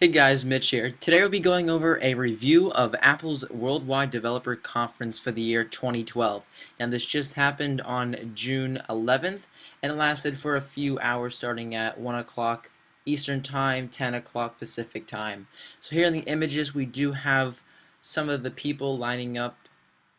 Hey guys, Mitch here. Today we'll be going over a review of Apple's Worldwide Developer Conference for the year 2012. And this just happened on June 11th, and it lasted for a few hours starting at 1 o'clock Eastern Time, 10 o'clock Pacific Time. So here in the images we do have some of the people lining up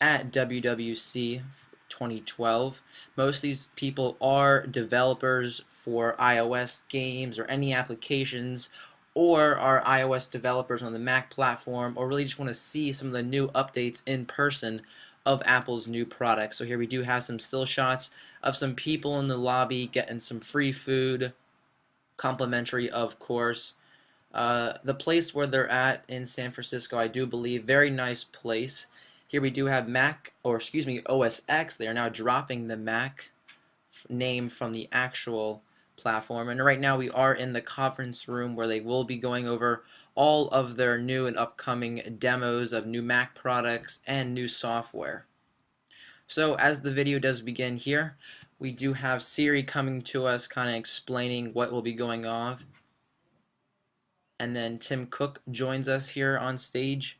at WWDC 2012. Most of these people are developers for iOS games or any applications, or are iOS developers on the Mac platform, or really just want to see some of the new updates in person of Apple's new products. So here we do have some still shots of some people in the lobby getting some free food, complimentary of course. The place where they're at in San Francisco, I do believe, very nice place. Here we do have OS X. They are now dropping the Mac name from the actual platform, and right now we are in the conference room where they will be going over all of their new and upcoming demos of new Mac products and new software. So as the video does begin here, we do have Siri coming to us kind of explaining what will be going on, and then Tim Cook joins us here on stage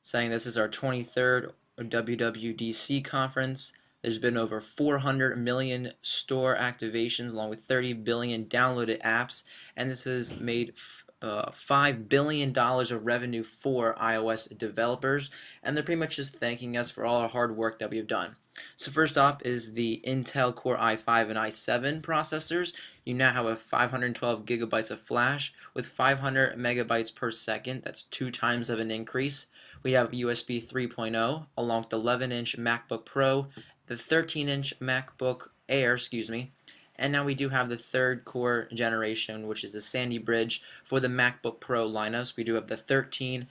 saying this is our 23rd WWDC conference. There's been over 400 million store activations along with 30 billion downloaded apps, and this has made $5 billion of revenue for iOS developers, and they're pretty much just thanking us for all our hard work that we have done. So first up is the Intel Core i5 and i7 processors. You now have a 512 gigabytes of flash with 500 megabytes per second. That's 2 times of an increase. We have USB 3.0 along with the 11-inch MacBook Pro, the 13-inch MacBook Air, and now we do have the third core generation, which is the Sandy Bridge for the MacBook Pro lineups. We do have the 13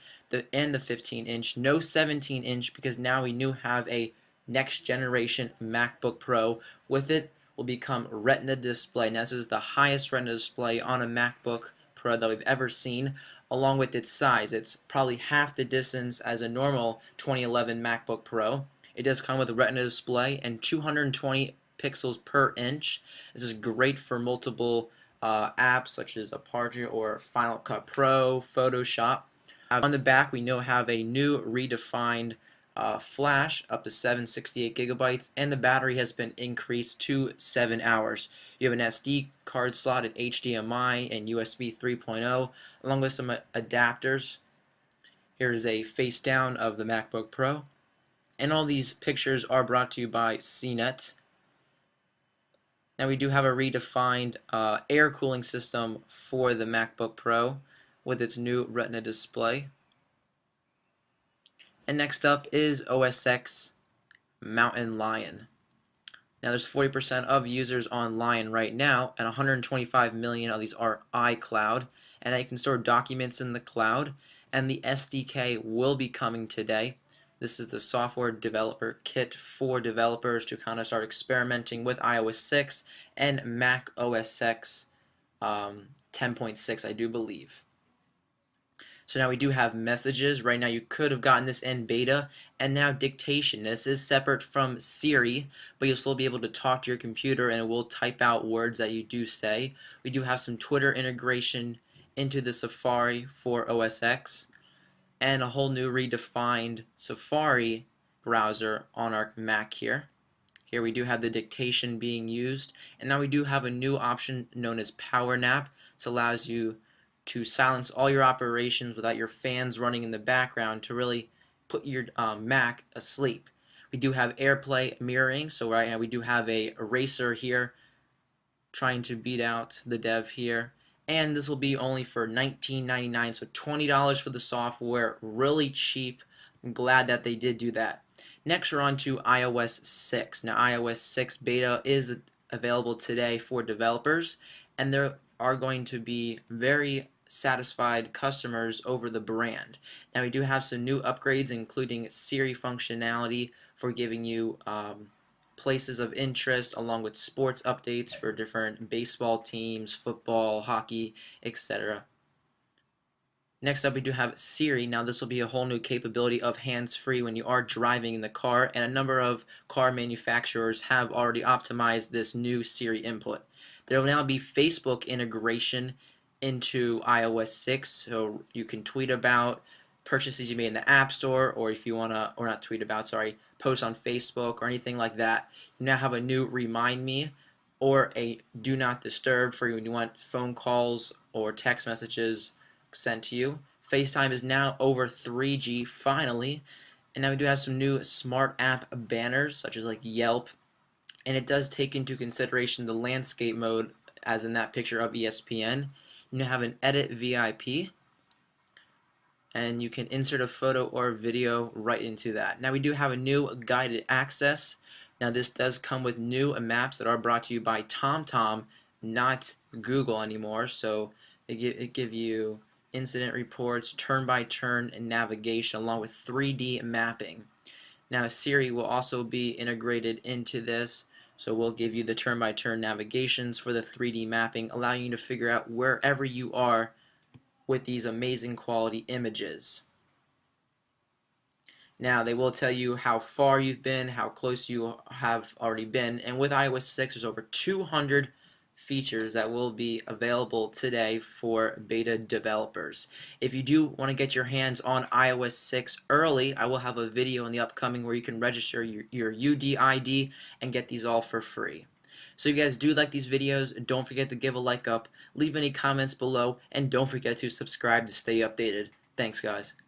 and the 15-inch, no 17-inch, because now we do have a next generation MacBook Pro. With it will become Retina display. Now this is the highest Retina display on a MacBook Pro that we've ever seen. Along with its size, it's probably half the distance as a normal 2011 MacBook Pro. It does come with a Retina display and 220 pixels per inch. This is great for multiple apps such as Aperture or Final Cut Pro, Photoshop. On the back, we now have a new redefined flash up to 768 gigabytes, and the battery has been increased to 7 hours. You have an SD card slot, an HDMI, and USB 3.0, along with some adapters. Here is a face down of the MacBook Pro, and all these pictures are brought to you by CNET. Now we do have a redefined air cooling system for the MacBook Pro with its new Retina display. And next up is OS X Mountain Lion. Now there's 40% of users on Lion right now, and 125 million of these are iCloud, and now you can store documents in the cloud, and the SDK will be coming today. This is the software developer kit for developers to kind of start experimenting with iOS 6 and Mac OS X 10.6, I do believe. So now we do have messages. Right now you could have gotten this in beta, and now dictation. This is separate from Siri, but you'll still be able to talk to your computer and it will type out words that you do say. We do have some Twitter integration into the Safari for OS X, and a whole new redefined Safari browser on our Mac here. Here we do have the dictation being used, and now we do have a new option known as Power Nap. This allows you to silence all your operations without your fans running in the background to really put your Mac asleep. We do have AirPlay mirroring, so right now we do have a eraser here trying to beat out the dev here. And this will be only for $19.99, so $20 for the software, really cheap. I'm glad that they did do that. Next we're on to iOS 6. Now iOS 6 beta is available today for developers, and there are going to be very satisfied customers over the brand. Now we do have some new upgrades, including Siri functionality for giving you places of interest, along with sports updates for different baseball teams, football, hockey, etc. Next up we do have Siri. Now this will be a whole new capability of hands-free when you are driving in the car, and a number of car manufacturers have already optimized this new Siri input. There will now be Facebook integration into iOS 6, so you can tweet about purchases you made in the App Store, or if you want to, or not tweet about, sorry, post on Facebook or anything like that. You now have a new Remind Me or a Do Not Disturb for when you want phone calls or text messages sent to you. FaceTime is now over 3G finally, and now we do have some new smart app banners such as like Yelp, and it does take into consideration the landscape mode as in that picture of ESPN. You now have an edit VIP, and you can insert a photo or video right into that. Now we do have a new guided access. Now this does come with new maps that are brought to you by TomTom, not Google anymore. So it give you incident reports, turn-by-turn navigation, along with 3D mapping. Now Siri will also be integrated into this, so we'll give you the turn-by-turn navigations for the 3D mapping, allowing you to figure out wherever you are with these amazing quality images. Now they will tell you how far you've been, how close you have already been, and with iOS 6 there's over 200 features that will be available today for beta developers. If you do want to get your hands on iOS 6 early, I will have a video in the upcoming where you can register your UDID and get these all for free. So if you guys do like these videos, don't forget to give a like up, leave any comments below, and don't forget to subscribe to stay updated. Thanks guys.